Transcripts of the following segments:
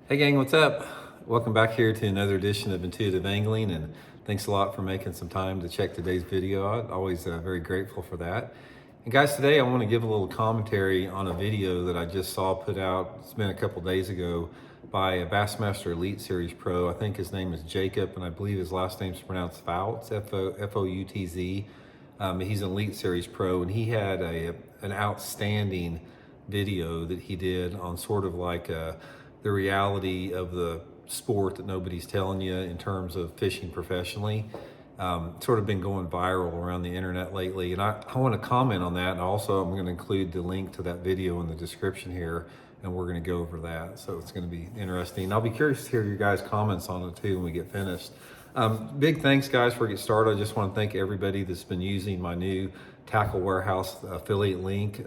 Hey gang, what's up? Welcome back here to another edition of Intuitive Angling, and thanks a lot for making some time to check today's video out. Always very grateful for that. And guys, today I want to give a little commentary on a video that I just saw put out, it's been a couple days ago, by a Bassmaster Elite Series Pro. I think his name is Jacob, and I believe his last name is pronounced Foutz, F-O-U-T-Z. He's an Elite Series Pro, and he had an outstanding video that he did on sort of like the reality of the sport that nobody's telling you in terms of fishing professionally. Sort of been going viral around the internet lately, and I want to comment on that, and also I'm going to include the link to that video in the description here, and we're going to go over that, so it's going to be interesting. I'll be curious to hear your guys' comments on it too when we get finished. Big thanks, guys, before we get started. I just want to thank everybody that's been using my new Tackle Warehouse affiliate link.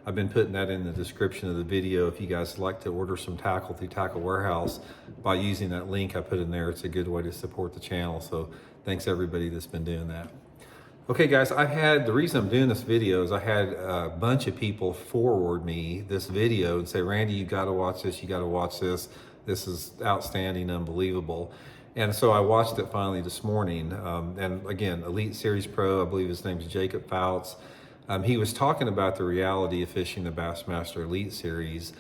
I've been putting that in the description of the video. If you guys like to order some tackle through Tackle Warehouse by using that link I put in there, it's a good way to support the channel. So thanks everybody that's been doing that. Okay guys, the reason I'm doing this video is I had a bunch of people forward me this video and say, Randy, you gotta watch this, you gotta watch this. This is outstanding, unbelievable. And so I watched it finally this morning. And again, Elite Series Pro, I believe his name is Jacob Foutz. He was talking about the reality of fishing the Bassmaster Elite Series,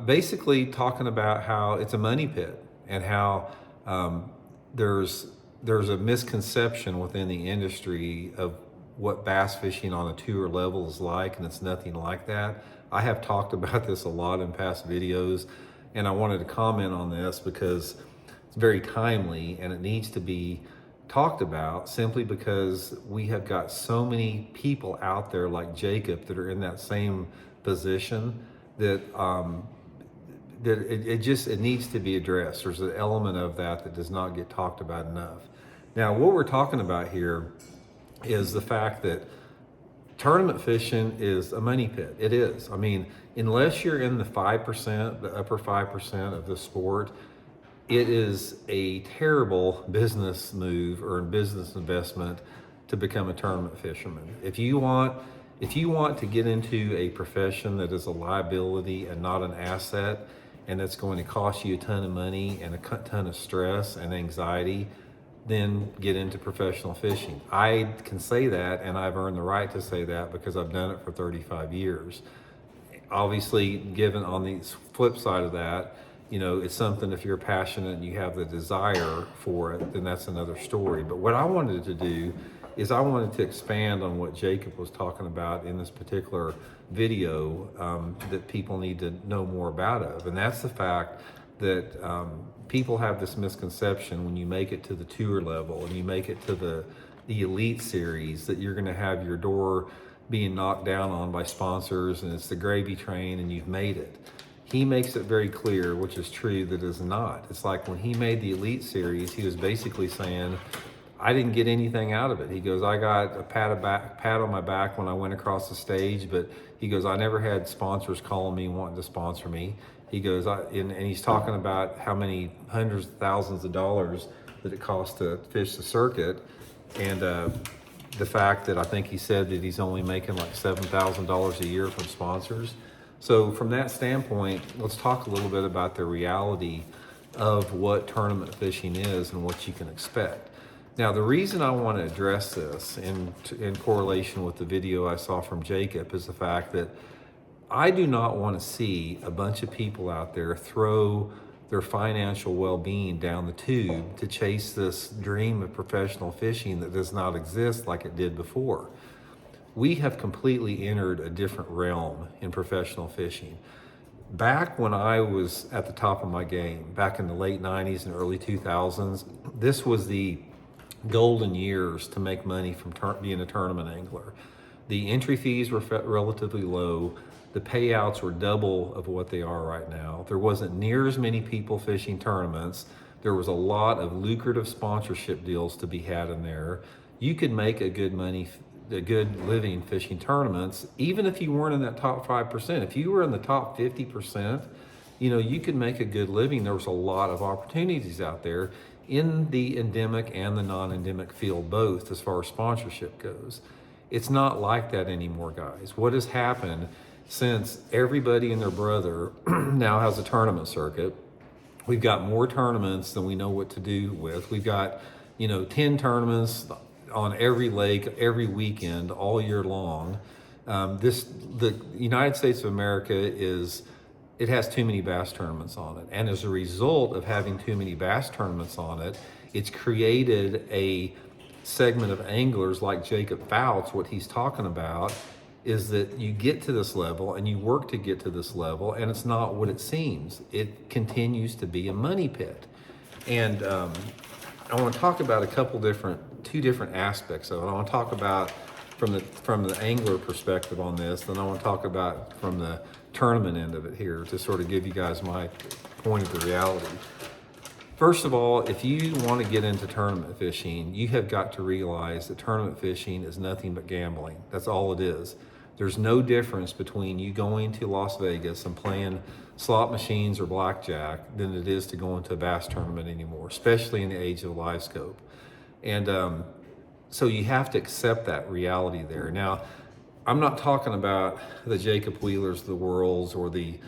basically talking about how it's a money pit and how there's a misconception within the industry of what bass fishing on a tour level is like, and it's nothing like that. I have talked about this a lot in past videos, and I wanted to comment on this because it's very timely and it needs to be talked about, simply because we have got so many people out there like Jacob that are in that same position that it needs to be addressed. There's an element of that does not get talked about enough. Now, what we're talking about here is the fact that tournament fishing is a money pit. It is. I mean, unless you're in the 5%, the upper 5% of the sport, it is a terrible business move or business investment to become a tournament fisherman. If you want to get into a profession that is a liability and not an asset, and it's going to cost you a ton of money and a ton of stress and anxiety, then get into professional fishing. I can say that, and I've earned the right to say that because I've done it for 35 years. Obviously, given on the flip side of that, you know, it's something, if you're passionate and you have the desire for it, then that's another story. But what I wanted to do is I wanted to expand on what Jacob was talking about in this particular video that people need to know more about of. And that's the fact that people have this misconception when you make it to the tour level and you make it to the Elite Series that you're going to have your door being knocked down on by sponsors and it's the gravy train and you've made it. He makes it very clear, which is true, that it's not. It's like when he made the Elite Series, he was basically saying, I didn't get anything out of it. He goes, I got a pat on my back when I went across the stage, but he goes, I never had sponsors calling me wanting to sponsor me. He goes, and he's talking about how many hundreds of thousands of dollars that it costs to fish the circuit, and the fact that I think he said that he's only making like $7,000 a year from sponsors. So from that standpoint, let's talk a little bit about the reality of what tournament fishing is and what you can expect. Now, the reason I want to address this in correlation with the video I saw from Jacob is the fact that I do not want to see a bunch of people out there throw their financial well-being down the tube to chase this dream of professional fishing that does not exist like it did before. We have completely entered a different realm in professional fishing. Back when I was at the top of my game, back in the late 90s and early 2000s, this was the golden years to make money from being a tournament angler. The entry fees were relatively low. The payouts were double of what they are right now. There wasn't near as many people fishing tournaments. There was a lot of lucrative sponsorship deals to be had in there. You could make a good living fishing tournaments, even if you weren't in that top 5%. If you were in the top 50%, you know, you could make a good living. There was a lot of opportunities out there in the endemic and the non-endemic field, both as far as sponsorship goes. It's not like that anymore, guys. What has happened since everybody and their brother now has a tournament circuit, We've got more tournaments than we know what to do with. We've got, 10 tournaments on every lake, every weekend, all year long. The United States of America it has too many bass tournaments on it. And as a result of having too many bass tournaments on it, it's created a segment of anglers like Jacob Fouts. What he's talking about is that you get to this level and you work to get to this level, and it's not what it seems. It continues to be a money pit. And I want to talk about two different aspects of it. I want to talk about from the angler perspective on this, then I want to talk about from the tournament end of it here to sort of give you guys my point of the reality. First of all, if you want to get into tournament fishing, you have got to realize that tournament fishing is nothing but gambling. That's all it is. There's no difference between you going to Las Vegas and playing slot machines or blackjack than it is to go into a bass tournament anymore, especially in the age of live scope. And so you have to accept that reality there. Now, I'm not talking about the Jacob Wheelers of the world or the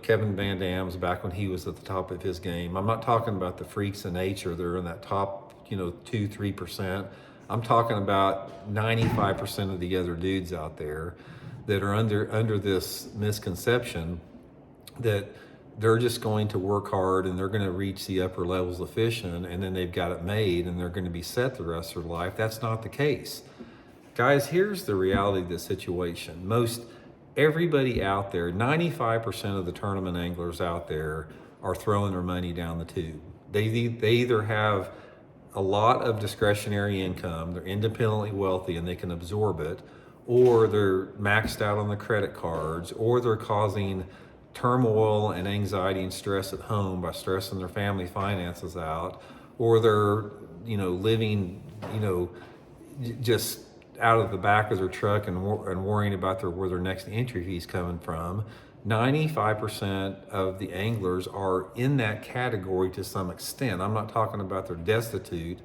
Kevin Van Dam's back when he was at the top of his game. I'm not talking about the freaks of nature that are in that top 2-3%. I'm talking about 95% of the other dudes out there that are under this misconception that they're just going to work hard and they're going to reach the upper levels of fishing and then they've got it made and they're going to be set the rest of their life. That's not the case. Guys, here's the reality of the situation. Everybody out there, 95% of the tournament anglers out there are throwing their money down the tube. They either have a lot of discretionary income, they're independently wealthy and they can absorb it, or they're maxed out on the credit cards, or they're causing turmoil and anxiety and stress at home by stressing their family finances out, or they're living just out of the back of their truck and worrying about where their next entry fee's coming from. 95% of the anglers are in that category to some extent. I'm not talking about they're destitute,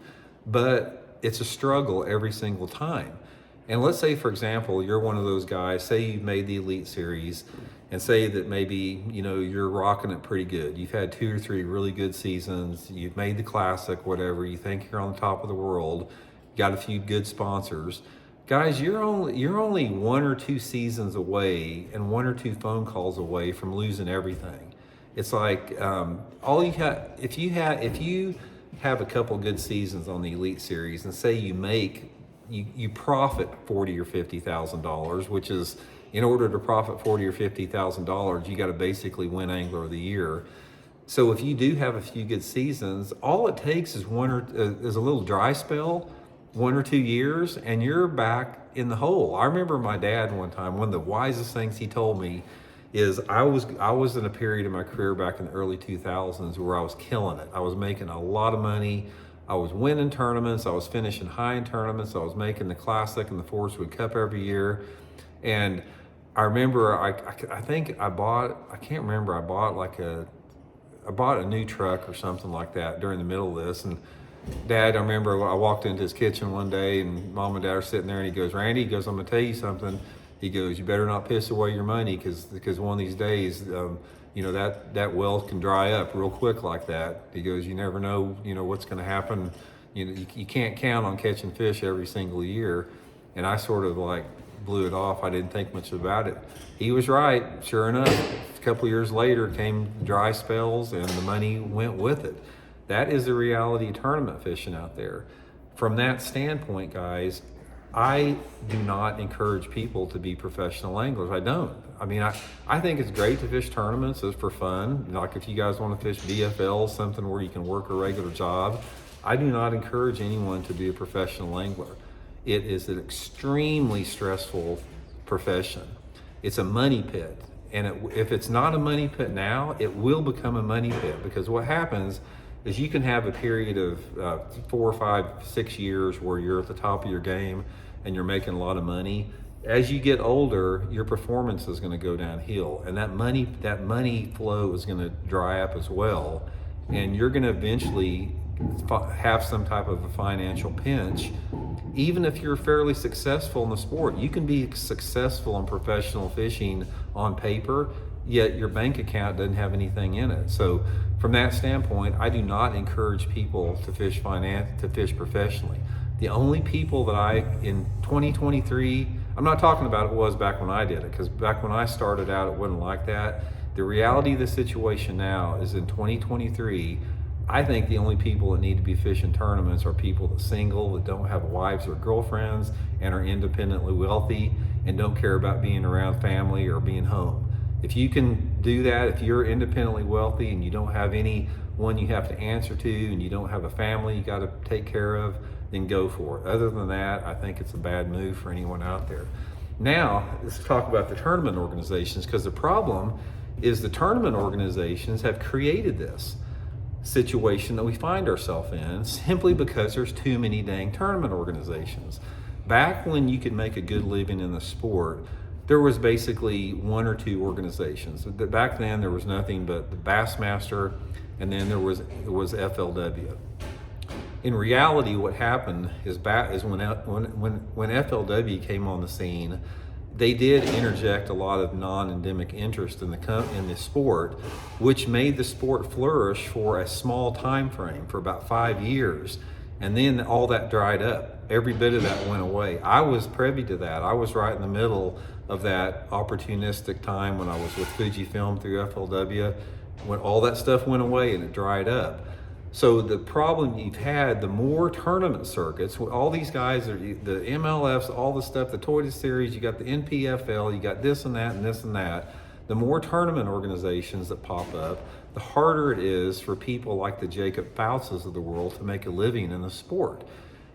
but it's a struggle every single time. And let's say, for example, you're one of those guys, say you've made the Elite Series, and say that maybe, you're rocking it pretty good. You've had 2 or 3 really good seasons, you've made the Classic, whatever, you think you're on the top of the world, got a few good sponsors. Guys, you're only 1 or 2 seasons away and 1 or 2 phone calls away from losing everything. It's like all you have. If you have a couple good seasons on the Elite Series, and say you profit $40,000 or $50,000, which is, in order to profit $40,000 or $50,000, you got to basically win Angler of the Year. So if you do have a few good seasons, all it takes is is a little dry spell. 1 or 2 years and you're back in the hole. I remember my dad one time, one of the wisest things he told me is I was in a period in my career back in the early 2000s where I was killing it. I was making a lot of money. I was winning tournaments. I was finishing high in tournaments. I was making the Classic and the Forest Wood Cup every year. And I remember I think I bought a new truck or something like that during the middle of this. And Dad, I remember I walked into his kitchen one day and Mom and Dad are sitting there and he goes, Randy, I'm going to tell you something. He goes, you better not piss away your money because one of these days, that well can dry up real quick like that. He goes, you never know, what's going to happen. You can't count on catching fish every single year. And I sort of blew it off. I didn't think much about it. He was right. Sure enough, a couple of years later came dry spells and the money went with it. That is the reality of tournament fishing out there. From that standpoint, guys, I do not encourage people to be professional anglers. I don't. I mean, I think it's great to fish tournaments. It's for fun. Like if you guys want to fish BFL, something where you can work a regular job. I do not encourage anyone to be a professional angler. It is an extremely stressful profession. It's a money pit. And if it's not a money pit now, it will become a money pit, because what happens is you can have a period of 4, 5, 6 years where you're at the top of your game and you're making a lot of money. As you get older, your performance is going to go downhill, and that money flow is going to dry up as well, and you're going to eventually have some type of a financial pinch. Even if you're fairly successful in the sport, you can be successful in professional fishing on paper. yet your bank account doesn't have anything in it. So from that standpoint, I do not encourage people to fish professionally. The only people that in 2023, I'm not talking about it was back when I did it, because back when I started out, it wasn't like that. The reality of the situation now is in 2023, I think the only people that need to be fishing tournaments are people that single, that don't have wives or girlfriends, and are independently wealthy and don't care about being around family or being home. If you can do that, if you're independently wealthy and you don't have anyone you have to answer to, and you don't have a family you got to take care of, then go for it. Other than that, I think it's a bad move for anyone out there. Now, let's talk about the tournament organizations, because the problem is the tournament organizations have created this situation that we find ourselves in simply because there's too many dang tournament organizations. Back when you could make a good living in the sport, there was basically one or two organizations. Back then there was nothing but the Bassmaster, and then there was FLW. In reality, what happened is when FLW came on the scene, they did interject a lot of non-endemic interest in the sport, which made the sport flourish for a small time frame, for about 5 years, and then all that dried up. Every bit of that went away. I was privy to that. I was right in the middle of that opportunistic time when I was with Fujifilm through FLW, when all that stuff went away and it dried up. So the problem you've had, the more tournament circuits, all these guys, the MLFs, all the stuff, the Toyota Series, you got the NPFL, you got this and that and this and that. The more tournament organizations that pop up, the harder it is for people like the Jacob Foutses of the world to make a living in the sport.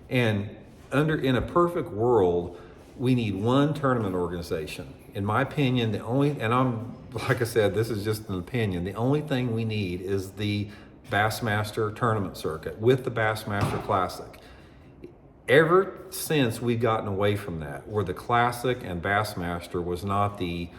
And in a perfect world, we need one tournament organization. In my opinion, like I said, this is just an opinion, the only thing we need is the Bassmaster tournament circuit with the Bassmaster Classic. Ever since we've gotten away from that, where the Classic and Bassmaster was not the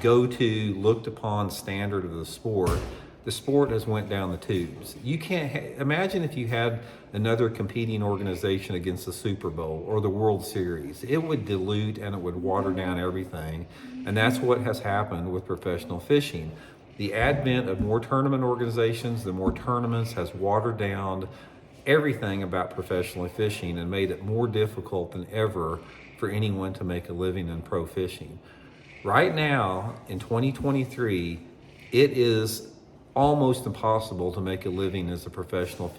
go-to, looked upon standard of the sport has went down the tubes. You can't imagine if you had another competing organization against the Super Bowl or the World Series. It would dilute and it would water down everything, and that's what has happened with professional fishing. The advent of more tournament organizations, the more tournaments, has watered down everything about professional fishing and made it more difficult than ever for anyone to make a living in pro fishing. Right now, in 2023, it is almost impossible to make a living as a professional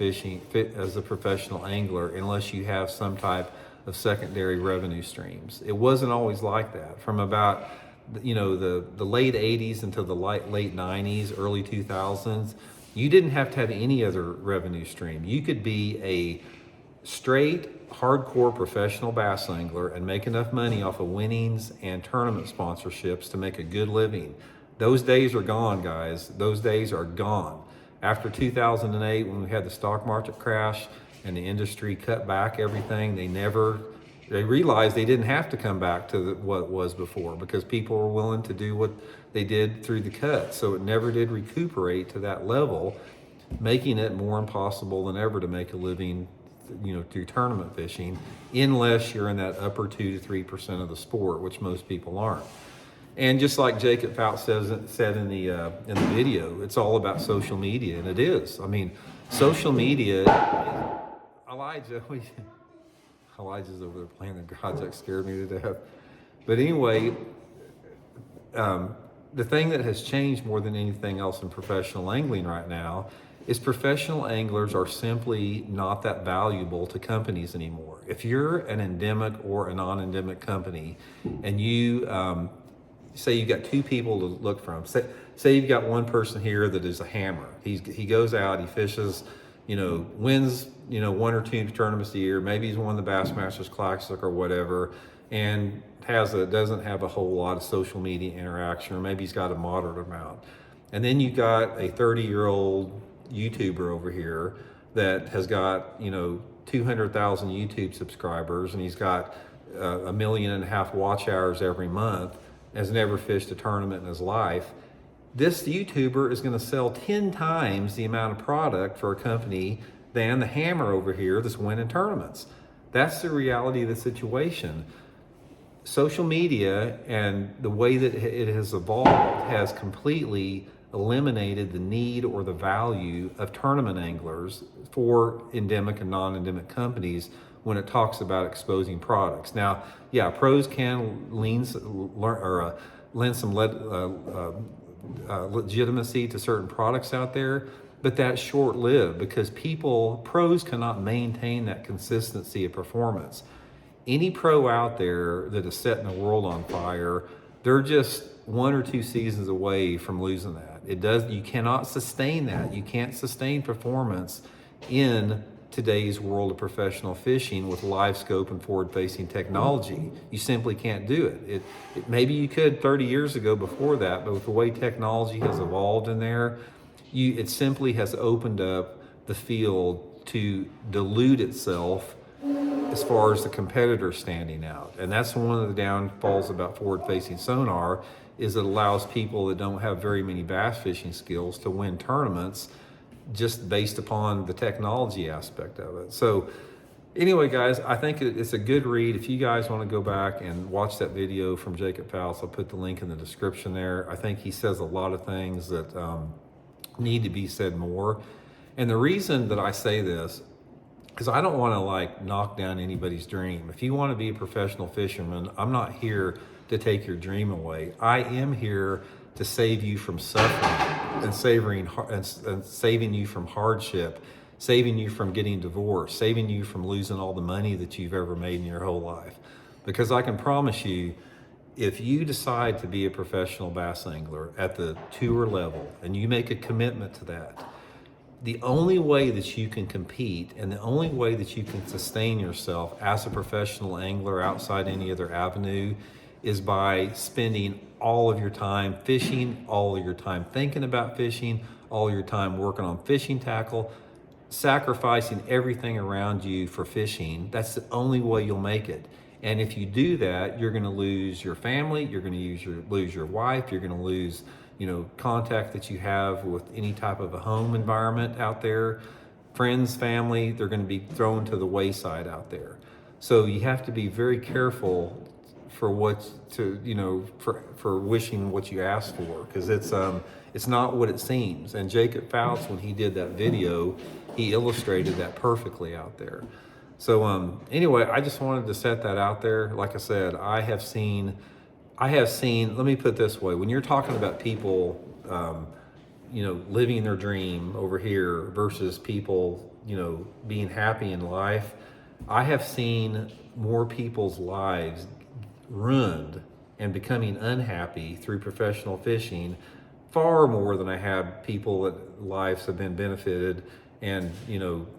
angler unless you have some type of secondary revenue streams. It wasn't always like that. From about the late 80s until the late 90s, early 2000s, you didn't have to have any other revenue stream. You could be a straight, hardcore professional bass angler and make enough money off of winnings and tournament sponsorships to make a good living. Those days are gone, guys. Those days are gone. After 2008, when we had the stock market crash and the industry cut back everything, they realized they didn't have to come back to what it was before, because people were willing to do what they did through the cut. So it never did recuperate to that level, making it more impossible than ever to make a living, through tournament fishing, unless you're in that upper 2 to 3% of the sport, which most people aren't. And just like Jacob Fout said in the video, it's all about social media, and it is. I mean, social media. Elijah's over there playing the garage. That scared me to death. But anyway, the thing that has changed more than anything else in professional angling right now is professional anglers are simply not that valuable to companies anymore. If you're an endemic or a non-endemic company, and you say you've got two people to look from, say you've got one person here that is a hammer. He goes out, he fishes, wins, one or two tournaments a year. Maybe he's won the Bassmasters Classic or whatever, and doesn't have a whole lot of social media interaction, or maybe he's got a moderate amount. And then you got a 30-year-old YouTuber over here that has got 200,000 YouTube subscribers, and he's got 1.5 million watch hours every month, has never fished a tournament in his life. This YouTuber is going to sell 10 times the amount of product for a company than the hammer over here that's winning tournaments. That's the reality of the situation. social media and the way that it has evolved has completely eliminated the need or the value of tournament anglers for endemic and non-endemic companies when it talks about exposing products. Now, yeah, pros can lend some legitimacy to certain products out there, but that's short-lived because pros cannot maintain that consistency of performance. Any pro out there that is setting the world on fire, they're just 1 or 2 seasons away from losing that. You cannot sustain that. You can't sustain performance in today's world of professional fishing with live scope and forward-facing technology. You simply can't do it. Maybe you could 30 years ago before that, but with the way technology has evolved in there, it simply has opened up the field to dilute itself as far as the competitor standing out. And that's one of the downfalls about forward-facing sonar, is it allows people that don't have very many bass fishing skills to win tournaments just based upon the technology aspect of it. So anyway, guys, I think it's a good read. If you guys want to go back and watch that video from Jacob Fouts, I'll put the link in the description there. I think he says a lot of things that need to be said more. And the reason that I say this, because I don't want to like knock down anybody's dream. If you want to be a professional fisherman, I'm not here to take your dream away. I am here to save you from suffering and saving you from hardship, saving you from getting divorced, saving you from losing all the money that you've ever made in your whole life. Because I can promise you, if you decide to be a professional bass angler at the tour level and you make a commitment to that, the only way that you can compete and the only way that you can sustain yourself as a professional angler outside any other avenue is by spending all of your time fishing, all of your time thinking about fishing, all your time working on fishing tackle, sacrificing everything around you for fishing. That's the only way you'll make it. And if you do that, you're going to lose your family, you're going to lose your wife, you're going to lose contact that you have with any type of a home environment out there, friends, family, they're going to be thrown to the wayside out there. So you have to be very careful for for wishing what you ask for, because it's not what it seems. And Jacob Fouts, when he did that video, he illustrated that perfectly out there. So anyway, I just wanted to set that out there. Like I said, I have seen, let me put it this way, when you're talking about people, living their dream over here versus people, being happy in life, I have seen more people's lives ruined and becoming unhappy through professional fishing far more than I have people that lives have been benefited and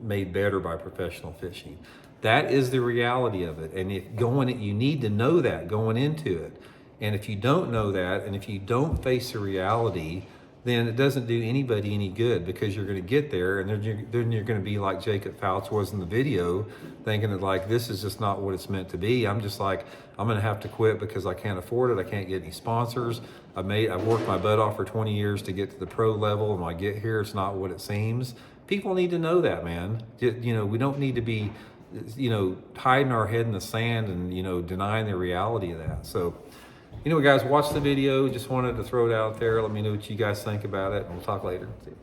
made better by professional fishing. That is the reality of it. And you need to know that going into it. And if you don't know that, and if you don't face the reality, then it doesn't do anybody any good, because you're going to get there and then you're going to be like Jacob Fouts was in the video, thinking that like, this is just not what it's meant to be. I'm just like, I'm going to have to quit because I can't afford it. I can't get any sponsors. I've worked my butt off for 20 years to get to the pro level, and when I get here, it's not what it seems. People need to know that, man. We don't need to be, hiding our head in the sand and, denying the reality of that. So, anyway, guys, watch the video. Just wanted to throw it out there. Let me know what you guys think about it, and we'll talk later. See you.